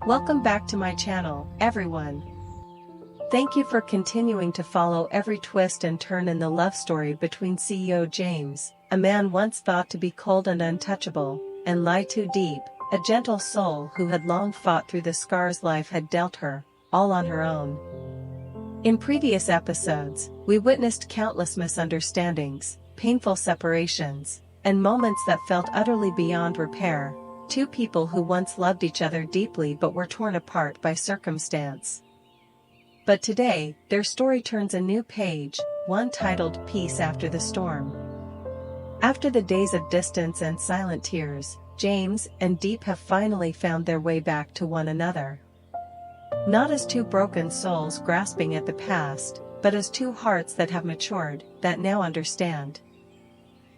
Welcome back to my channel, everyone. Thank you for continuing to follow every twist and turn in the love story between CEO James, a man once thought to be cold and untouchable, and LyTuDiep, a gentle soul who had long fought through the scars life had dealt her, all on her own. In previous episodes, we witnessed countless misunderstandings, painful separations, and moments that felt utterly beyond repair. Two people who once loved each other deeply but were torn apart by circumstance. But today, their story turns a new page, one titled Peace After the Storm. After the days of distance and silent tears, James and Diep have finally found their way back to one another. Not as two broken souls grasping at the past, but as two hearts that have matured, that now understand.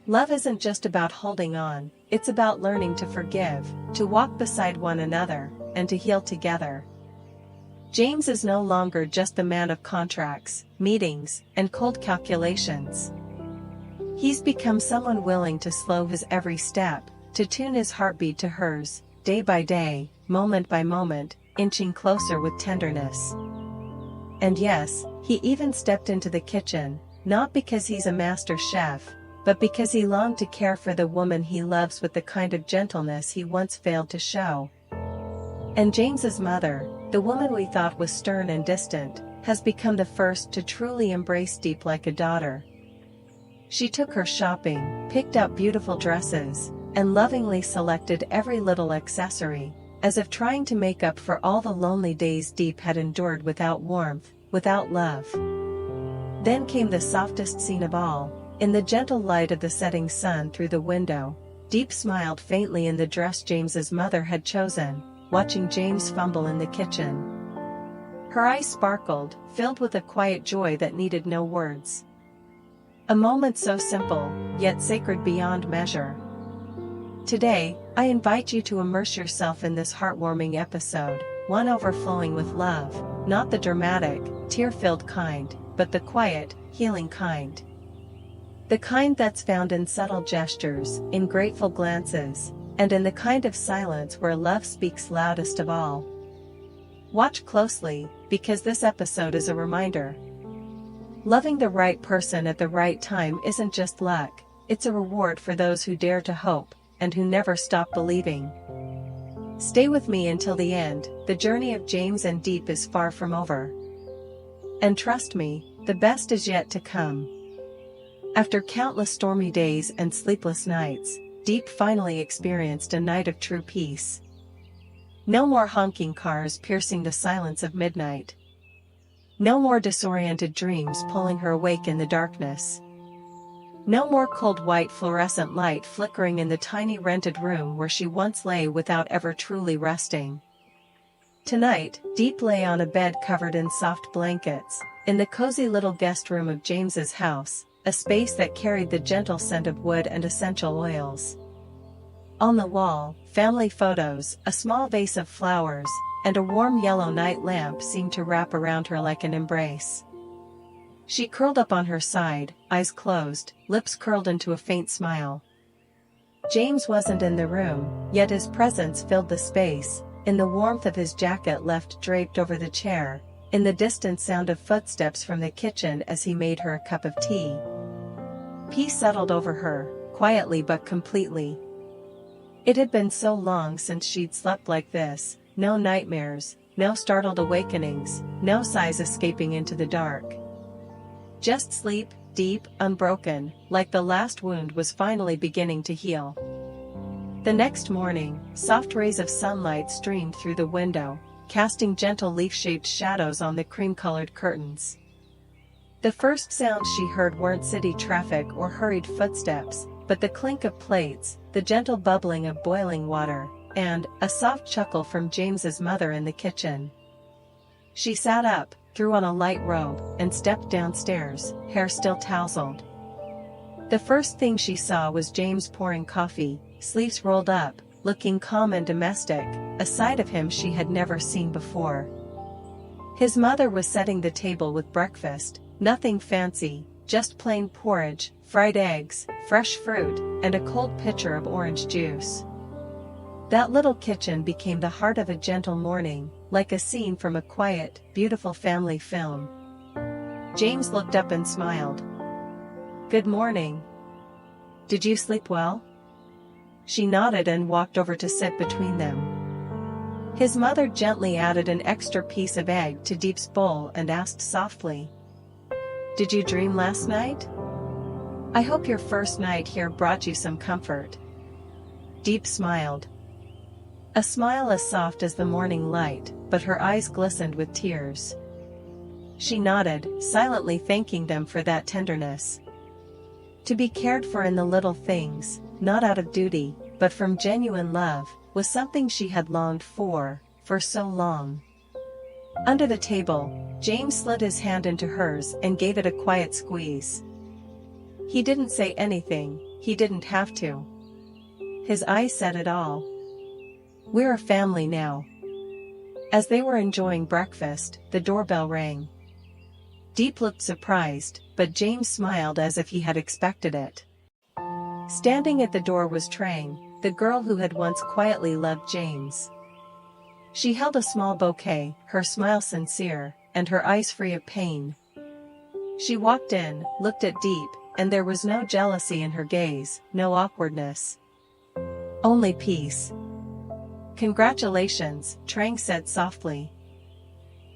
Love isn't just about holding on, it's about learning to forgive, to walk beside one another, and to heal together. James is no longer just the man of contracts, meetings, and cold calculations. He's become someone willing to slow his every step, to tune his heartbeat to hers, day by day, moment by moment, inching closer with tenderness. And yes, he even stepped into the kitchen, not because he's a master chef, but because he longed to care for the woman he loves with the kind of gentleness he once failed to show. And James's mother, the woman we thought was stern and distant, has become the first to truly embrace Diep like a daughter. She took her shopping, picked out beautiful dresses, and lovingly selected every little accessory, as if trying to make up for all the lonely days Diep had endured without warmth, without love. Then came the softest scene of all. In the gentle light of the setting sun through the window, Diep smiled faintly in the dress James's mother had chosen, watching James fumble in the kitchen. Her eyes sparkled, filled with a quiet joy that needed no words. A moment so simple, yet sacred beyond measure. Today, I invite you to immerse yourself in this heartwarming episode, one overflowing with love, not the dramatic, tear-filled kind, but the quiet, healing kind. The kind that's found in subtle gestures, in grateful glances, and in the kind of silence where love speaks loudest of all. Watch closely, because this episode is a reminder. Loving the right person at the right time isn't just luck, it's a reward for those who dare to hope, and who never stop believing. Stay with me until the end, the journey of James and Diep is far from over. And trust me, the best is yet to come. After countless stormy days and sleepless nights, Diep finally experienced a night of true peace. No more honking cars piercing the silence of midnight. No more disoriented dreams pulling her awake in the darkness. No more cold white fluorescent light flickering in the tiny rented room where she once lay without ever truly resting. Tonight, Diep lay on a bed covered in soft blankets, in the cozy little guest room of James's house, a space that carried the gentle scent of wood and essential oils. On the wall, family photos, a small vase of flowers, and a warm yellow night lamp seemed to wrap around her like an embrace. She curled up on her side, eyes closed, lips curled into a faint smile. James wasn't in the room, yet his presence filled the space, in the warmth of his jacket left draped over the chair, in the distant sound of footsteps from the kitchen as he made her a cup of tea. Peace settled over her, quietly but completely. It had been so long since she'd slept like this, no nightmares, no startled awakenings, no sighs escaping into the dark. Just sleep, deep, unbroken, like the last wound was finally beginning to heal. The next morning, soft rays of sunlight streamed through the window, casting gentle leaf-shaped shadows on the cream-colored curtains. The first sounds she heard weren't city traffic or hurried footsteps, but the clink of plates, the gentle bubbling of boiling water, and a soft chuckle from James's mother in the kitchen. She sat up, threw on a light robe, and stepped downstairs, hair still tousled. The first thing she saw was James pouring coffee, sleeves rolled up, looking calm and domestic, a side of him she had never seen before. His mother was setting the table with breakfast, nothing fancy, just plain porridge, fried eggs, fresh fruit, and a cold pitcher of orange juice. That little kitchen became the heart of a gentle morning, like a scene from a quiet, beautiful family film. James looked up and smiled. "Good morning. Did you sleep well?" She nodded and walked over to sit between them. His mother gently added an extra piece of egg to Diep's bowl and asked softly, "Did you dream last night? I hope your first night here brought you some comfort." Diep smiled. A smile as soft as the morning light, but her eyes glistened with tears. She nodded, silently thanking them for that tenderness. To be cared for in the little things, not out of duty, but from genuine love, was something she had longed for so long. Under the table, James slid his hand into hers and gave it a quiet squeeze. He didn't say anything, he didn't have to. His eyes said it all. "We're a family now." As they were enjoying breakfast, the doorbell rang. Diep looked surprised, but James smiled as if he had expected it. Standing at the door was Trang, the girl who had once quietly loved James. She held a small bouquet, her smile sincere, and her eyes free of pain. She walked in, looked at Diep, and there was no jealousy in her gaze, no awkwardness. Only peace. "Congratulations," Trang said softly.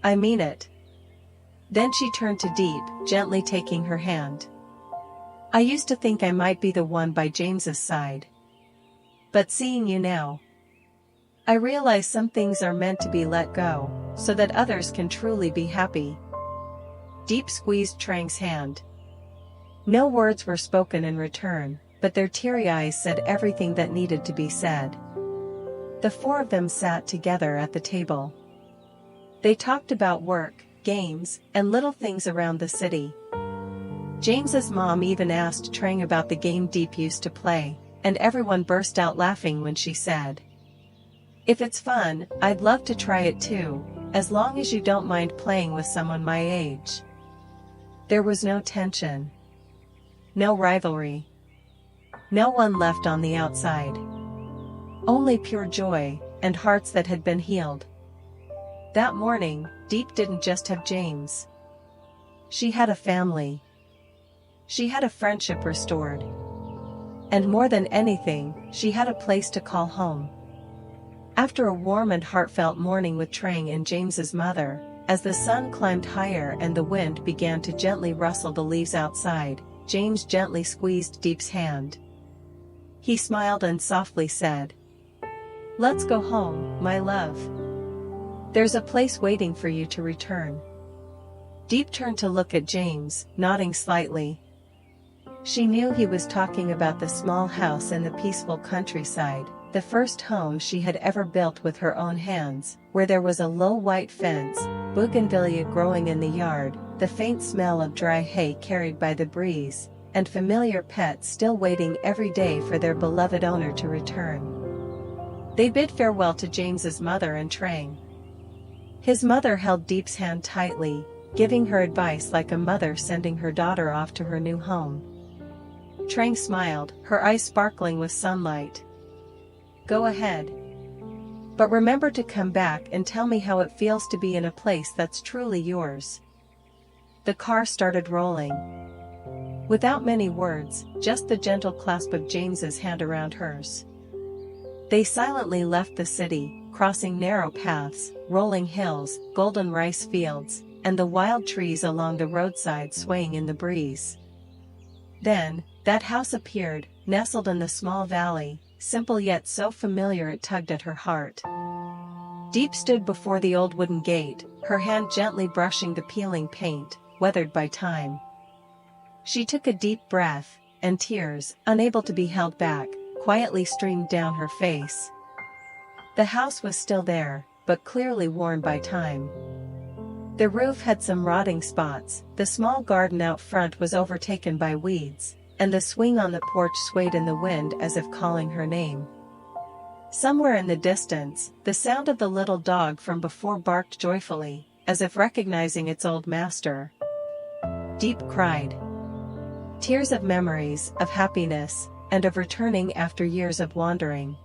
"I mean it." Then she turned to Diep, gently taking her hand. "I used to think I might be the one by James's side. But seeing you now, I realize some things are meant to be let go, so that others can truly be happy." Diep squeezed Trang's hand. No words were spoken in return, but their teary eyes said everything that needed to be said. The four of them sat together at the table. They talked about work, games, and little things around the city. James's mom even asked Trang about the game Diep used to play, and everyone burst out laughing when she said, "If it's fun, I'd love to try it too, as long as you don't mind playing with someone my age." There was no tension. No rivalry. No one left on the outside. Only pure joy, and hearts that had been healed. That morning, Diep didn't just have James. She had a family. She had a friendship restored. And more than anything, she had a place to call home. After a warm and heartfelt morning with Trang and James's mother, as the sun climbed higher and the wind began to gently rustle the leaves outside, James gently squeezed Diep's hand. He smiled and softly said, "Let's go home, my love. There's a place waiting for you to return." Diep turned to look at James, nodding slightly. She knew he was talking about the small house in the peaceful countryside, the first home she had ever built with her own hands, where there was a low white fence, bougainvillea growing in the yard, the faint smell of dry hay carried by the breeze, and familiar pets still waiting every day for their beloved owner to return. They bid farewell to James's mother and Trang. His mother held Diep's hand tightly, giving her advice like a mother sending her daughter off to her new home. Trang smiled, her eyes sparkling with sunlight. "Go ahead. But remember to come back and tell me how it feels to be in a place that's truly yours." The car started rolling. Without many words, just the gentle clasp of James's hand around hers. They silently left the city, crossing narrow paths, rolling hills, golden rice fields, and the wild trees along the roadside swaying in the breeze. Then, that house appeared, nestled in the small valley, simple yet so familiar it tugged at her heart. Diep stood before the old wooden gate, her hand gently brushing the peeling paint, weathered by time. She took a deep breath, and tears, unable to be held back, quietly streamed down her face. The house was still there, but clearly worn by time. The roof had some rotting spots, the small garden out front was overtaken by weeds, and the swing on the porch swayed in the wind as if calling her name. Somewhere in the distance, the sound of the little dog from before barked joyfully, as if recognizing its old master. Diep cried. Tears of memories, of happiness, and of returning after years of wandering.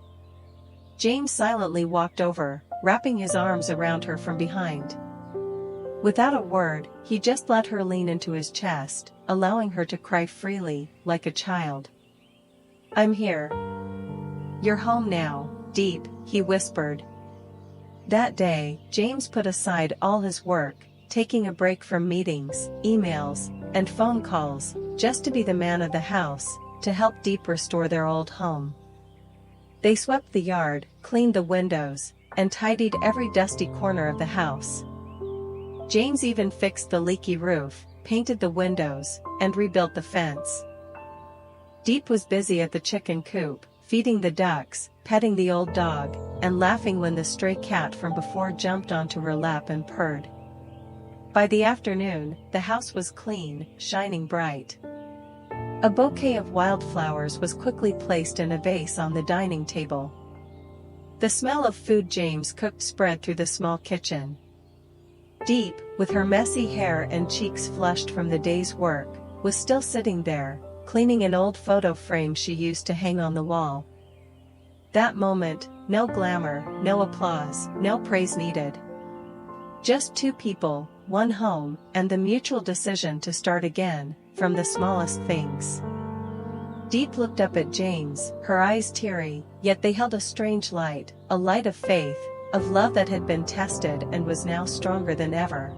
James silently walked over, wrapping his arms around her from behind. Without a word, he just let her lean into his chest, allowing her to cry freely, like a child. "I'm here. You're home now, Diep," he whispered. That day, James put aside all his work, taking a break from meetings, emails, and phone calls, just to be the man of the house, to help Diep restore their old home. They swept the yard, cleaned the windows, and tidied every dusty corner of the house. James even fixed the leaky roof, painted the windows, and rebuilt the fence. Diep was busy at the chicken coop, feeding the ducks, petting the old dog, and laughing when the stray cat from before jumped onto her lap and purred. By the afternoon, the house was clean, shining bright. A bouquet of wildflowers was quickly placed in a vase on the dining table. The smell of food James cooked spread through the small kitchen. Diep, with her messy hair and cheeks flushed from the day's work, was still sitting there, cleaning an old photo frame she used to hang on the wall. That moment, no glamour, no applause, no praise needed. Just two people, one home, and the mutual decision to start again, from the smallest things. Diep looked up at James, her eyes teary, yet they held a strange light, a light of faith, of love that had been tested and was now stronger than ever.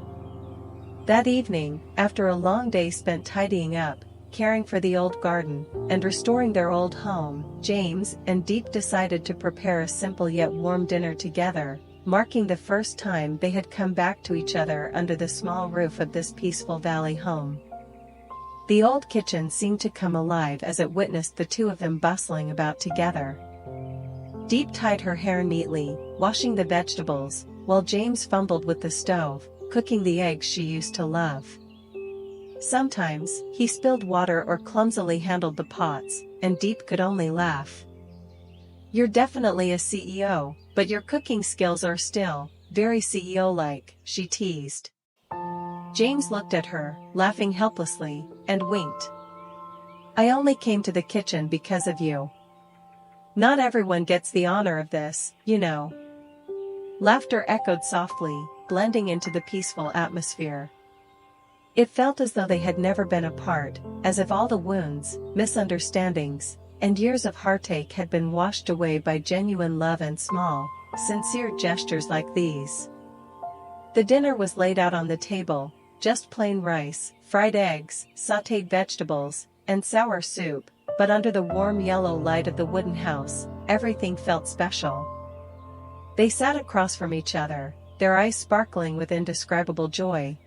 That evening, after a long day spent tidying up, caring for the old garden, and restoring their old home, James and Diep decided to prepare a simple yet warm dinner together, marking the first time they had come back to each other under the small roof of this peaceful valley home. The old kitchen seemed to come alive as it witnessed the two of them bustling about together. Diep tied her hair neatly, washing the vegetables, while James fumbled with the stove, cooking the eggs she used to love. Sometimes, he spilled water or clumsily handled the pots, and Diep could only laugh. "You're definitely a CEO, but your cooking skills are still very CEO-like," she teased. James looked at her, laughing helplessly, and winked. "I only came to the kitchen because of you. Not everyone gets the honor of this, you know." Laughter echoed softly, blending into the peaceful atmosphere. It felt as though they had never been apart, as if all the wounds, misunderstandings, and years of heartache had been washed away by genuine love and small, sincere gestures like these. The dinner was laid out on the table, just plain rice, fried eggs, sautéed vegetables, and sour soup, but under the warm yellow light of the wooden house, everything felt special. They sat across from each other, their eyes sparkling with indescribable joy.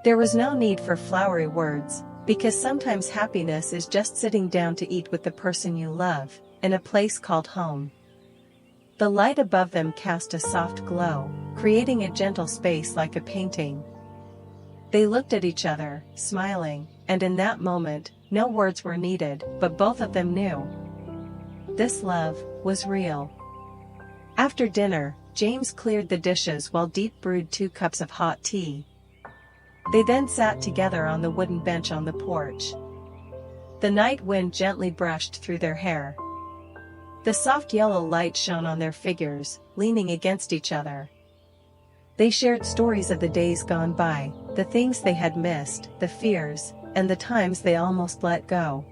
There was no need for flowery words, because sometimes happiness is just sitting down to eat with the person you love, in a place called home. The light above them cast a soft glow, creating a gentle space like a painting. They looked at each other, smiling, and in that moment, no words were needed, but both of them knew. This love was real. After dinner, James cleared the dishes while Diep brewed 2 cups of hot tea. They then sat together on the wooden bench on the porch. The night wind gently brushed through their hair. The soft yellow light shone on their figures, leaning against each other. They shared stories of the days gone by, the things they had missed, the fears, and the times they almost let go.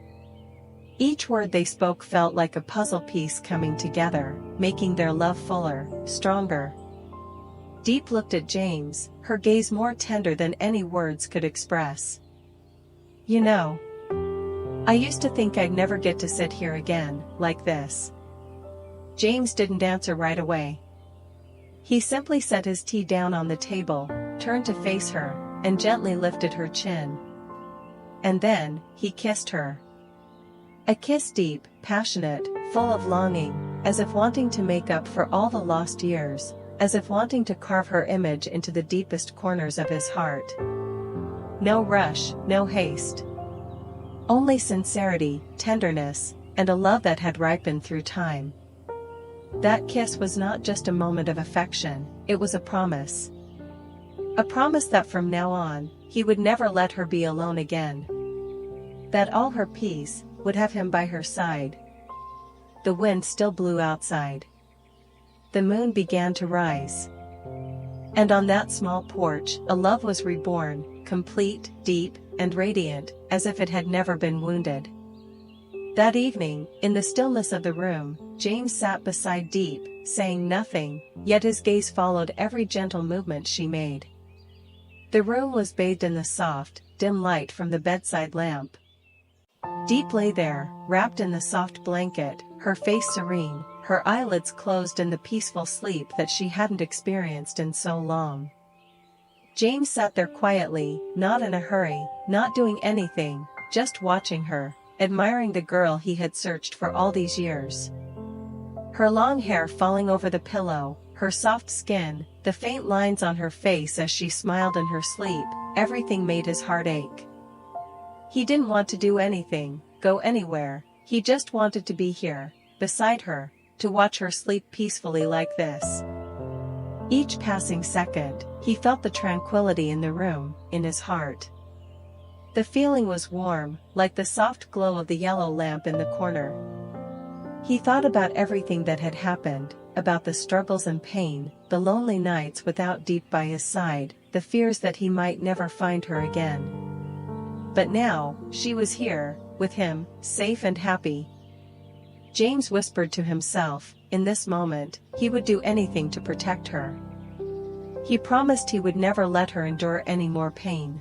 Each word they spoke felt like a puzzle piece coming together, making their love fuller, stronger. Diep looked at James, her gaze more tender than any words could express. "You know, I used to think I'd never get to sit here again, like this." James didn't answer right away. He simply set his tea down on the table, turned to face her, and gently lifted her chin. And then, he kissed her. A kiss deep, passionate, full of longing, as if wanting to make up for all the lost years, as if wanting to carve her image into the deepest corners of his heart. No rush, no haste. Only sincerity, tenderness, and a love that had ripened through time. That kiss was not just a moment of affection, it was a promise. A promise that from now on, he would never let her be alone again. That all her peace would have him by her side. The wind still blew outside. the moon began to rise. And on that small porch, a love was reborn, complete, deep, and radiant, as if it had never been wounded. That evening, in the stillness of the room, James sat beside Diep, saying nothing, yet his gaze followed every gentle movement she made. The room was bathed in the soft, dim light from the bedside lamp. Diep lay there, wrapped in the soft blanket, her face serene, her eyelids closed in the peaceful sleep that she hadn't experienced in so long. James sat there quietly, not in a hurry, not doing anything, just watching her, admiring the girl he had searched for all these years. Her long hair falling over the pillow, her soft skin, the faint lines on her face as she smiled in her sleep, everything made his heart ache. He didn't want to do anything, go anywhere, he just wanted to be here, beside her, to watch her sleep peacefully like this. Each passing second, he felt the tranquility in the room, in his heart. The feeling was warm, like the soft glow of the yellow lamp in the corner. He thought about everything that had happened, about the struggles and pain, the lonely nights without Diep by his side, the fears that he might never find her again. But now, she was here, with him, safe and happy. James whispered to himself, in this moment, he would do anything to protect her. He promised he would never let her endure any more pain.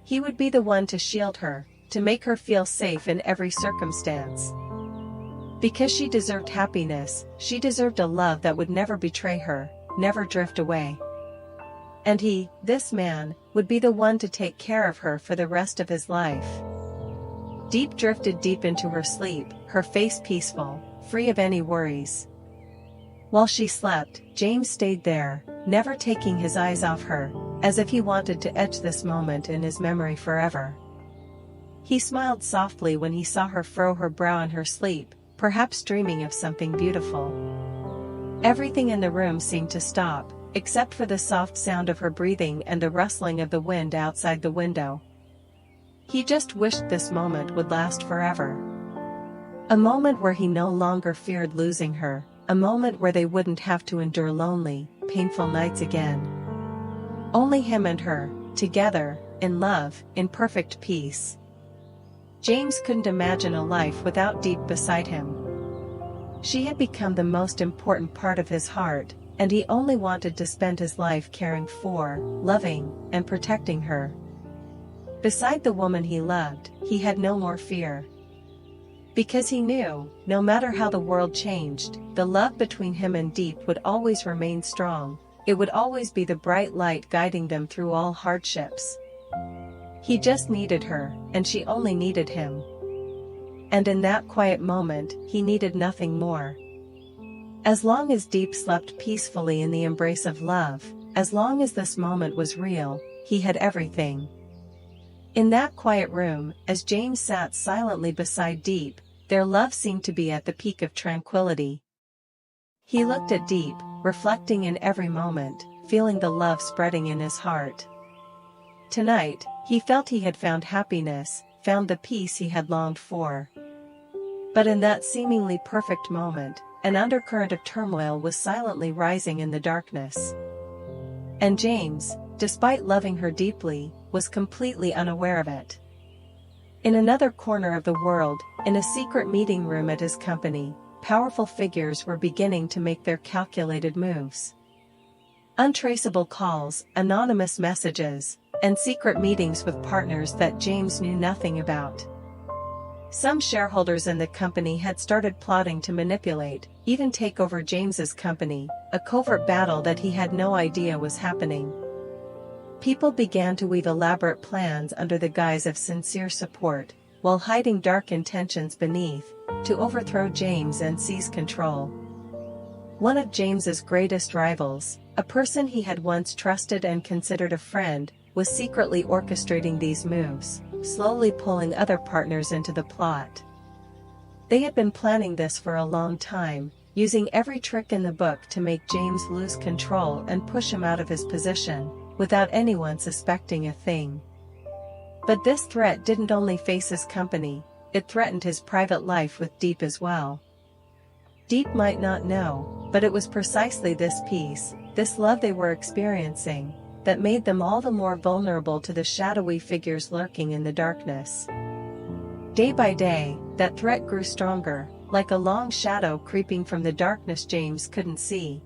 He would be the one to shield her, to make her feel safe in every circumstance. Because she deserved happiness, she deserved a love that would never betray her, never drift away. And he, this man, would be the one to take care of her for the rest of his life. Diep drifted deep into her sleep, her face peaceful, free of any worries. While she slept, James stayed there, never taking his eyes off her, as if he wanted to etch this moment in his memory forever. He smiled softly when he saw her furrow her brow in her sleep, perhaps dreaming of something beautiful. Everything in the room seemed to stop, except for the soft sound of her breathing and the rustling of the wind outside the window. He just wished this moment would last forever. A moment where he no longer feared losing her, a moment where they wouldn't have to endure lonely, painful nights again. Only him and her, together, in love, in perfect peace. James couldn't imagine a life without Diep beside him. She had become the most important part of his heart, and he only wanted to spend his life caring for, loving, and protecting her. Beside the woman he loved, he had no more fear. Because he knew, no matter how the world changed, the love between him and Diep would always remain strong, it would always be the bright light guiding them through all hardships. He just needed her, and she only needed him. And in that quiet moment, he needed nothing more. As long as Diep slept peacefully in the embrace of love, as long as this moment was real, he had everything. In that quiet room, as James sat silently beside Diep, their love seemed to be at the peak of tranquility. He looked at Diep, reflecting in every moment, feeling the love spreading in his heart. Tonight, he felt he had found happiness, found the peace he had longed for. But in that seemingly perfect moment, an undercurrent of turmoil was silently rising in the darkness. And James, despite loving her deeply, was completely unaware of it. In another corner of the world, in a secret meeting room at his company, powerful figures were beginning to make their calculated moves. Untraceable calls, anonymous messages, and secret meetings with partners that James knew nothing about. Some shareholders in the company had started plotting to manipulate, even take over James's company, a covert battle that he had no idea was happening. People began to weave elaborate plans under the guise of sincere support, while hiding dark intentions beneath, to overthrow James and seize control. One of James's greatest rivals, a person he had once trusted and considered a friend, was secretly orchestrating these moves, slowly pulling other partners into the plot. They had been planning this for a long time, using every trick in the book to make James lose control and push him out of his position, without anyone suspecting a thing. But this threat didn't only face his company, it threatened his private life with Diep as well. Diep might not know, But it was precisely this peace, this love they were experiencing, that made them all the more vulnerable to the shadowy figures lurking in the darkness. Day by day, that threat grew stronger, like a long shadow creeping from the darkness James couldn't see.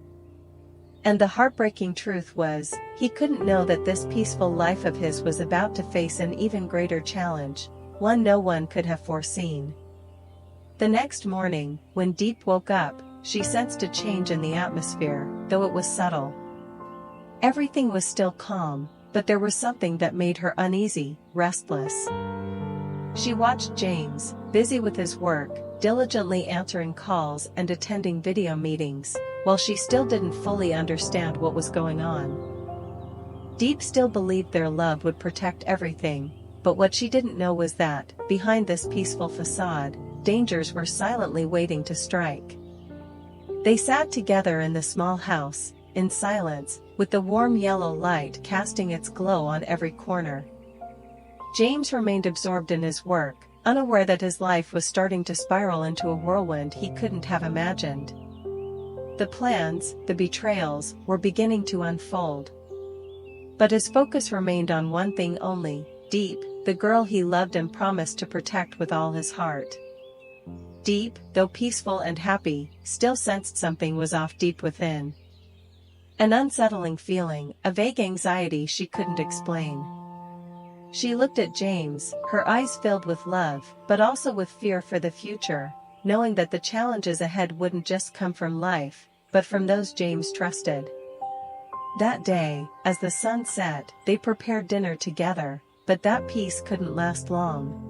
And the heartbreaking truth was, he couldn't know that this peaceful life of his was about to face an even greater challenge, one no one could have foreseen. The next morning, when Diep woke up, she sensed a change in the atmosphere, though it was subtle. Everything was still calm, but there was something that made her uneasy, restless. She watched James, busy with his work, diligently answering calls and attending video meetings, while she still didn't fully understand what was going on. Diep still believed their love would protect everything, but what she didn't know was that, behind this peaceful facade, dangers were silently waiting to strike. They sat together in the small house, in silence, with the warm yellow light casting its glow on every corner. James remained absorbed in his work, unaware that his life was starting to spiral into a whirlwind he couldn't have imagined. The plans, the betrayals, were beginning to unfold. But his focus remained on one thing only, Diep, the girl he loved and promised to protect with all his heart. Diep, though peaceful and happy, still sensed something was off deep within. An unsettling feeling, a vague anxiety she couldn't explain. She looked at James, her eyes filled with love, but also with fear for the future, knowing that the challenges ahead wouldn't just come from life, but from those James trusted. That day, as the sun set, they prepared dinner together, but that peace couldn't last long.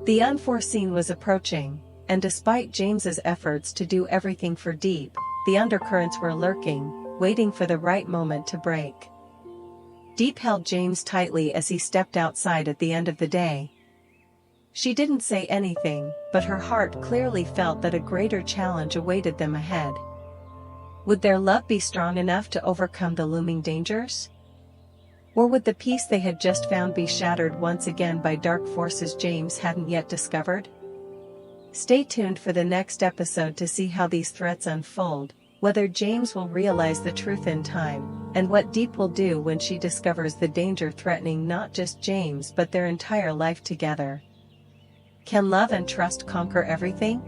The unforeseen was approaching, and despite James's efforts to do everything for Diep, the undercurrents were lurking, waiting for the right moment to break. Diep held James tightly as he stepped outside at the end of the day. She didn't say anything, but her heart clearly felt that a greater challenge awaited them ahead. Would their love be strong enough to overcome the looming dangers? Or would the peace they had just found be shattered once again by dark forces James hadn't yet discovered? Stay tuned for the next episode to see how these threats unfold, whether James will realize the truth in time, and what Diep will do when she discovers the danger threatening not just James but their entire life together. Can love and trust conquer everything?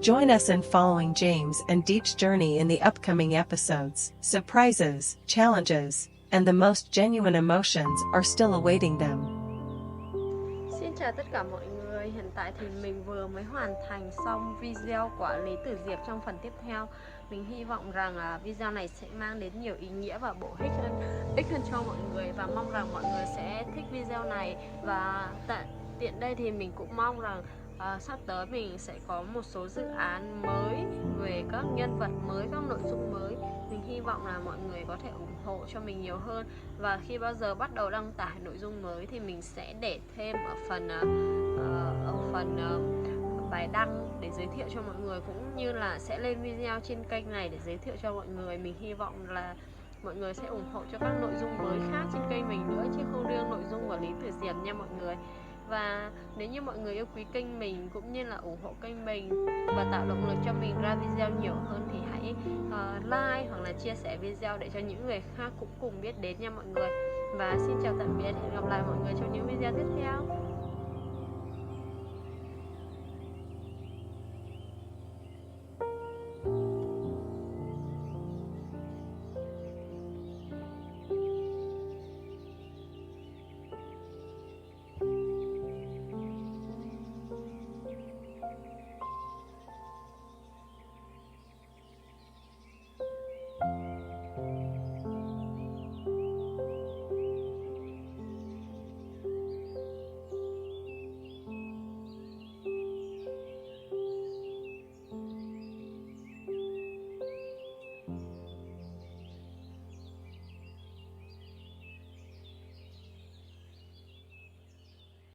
Join us in following James and Diep's journey in the upcoming episodes. Surprises, challenges, and the most genuine emotions are still awaiting them. Xin chào tất cả mọi người, hiện tại thì mình vừa mới hoàn thành xong video của LyTuDiep trong phần tiếp theo. Mình hy vọng rằng video này sẽ mang đến nhiều ý nghĩa và bổ ích hơn cho mọi người, và mong rằng mọi người sẽ thích video này. Và tiện đây thì mình cũng mong rằng sắp tới mình sẽ có một số dự án mới về các nhân vật mới, các nội dung mới. Mình hy vọng là mọi người có thể ủng hộ cho mình nhiều hơn, và khi bao giờ bắt đầu đăng tải nội dung mới thì mình sẽ để thêm ở phần bài đăng để giới thiệu cho mọi người, cũng như là sẽ lên video trên kênh này để giới thiệu cho mọi người. Mình hy vọng là mọi người sẽ ủng hộ cho các nội dung mới khác trên kênh mình nữa, chứ không riêng nội dung của LyTuDiep nha mọi người. Và nếu như mọi người yêu quý kênh mình cũng như là ủng hộ kênh mình và tạo động lực cho mình ra video nhiều hơn thì hãy like hoặc là chia sẻ video để cho những người khác cũng cùng biết đến nha mọi người. Và xin chào tạm biệt, hẹn gặp lại mọi người trong những video tiếp theo.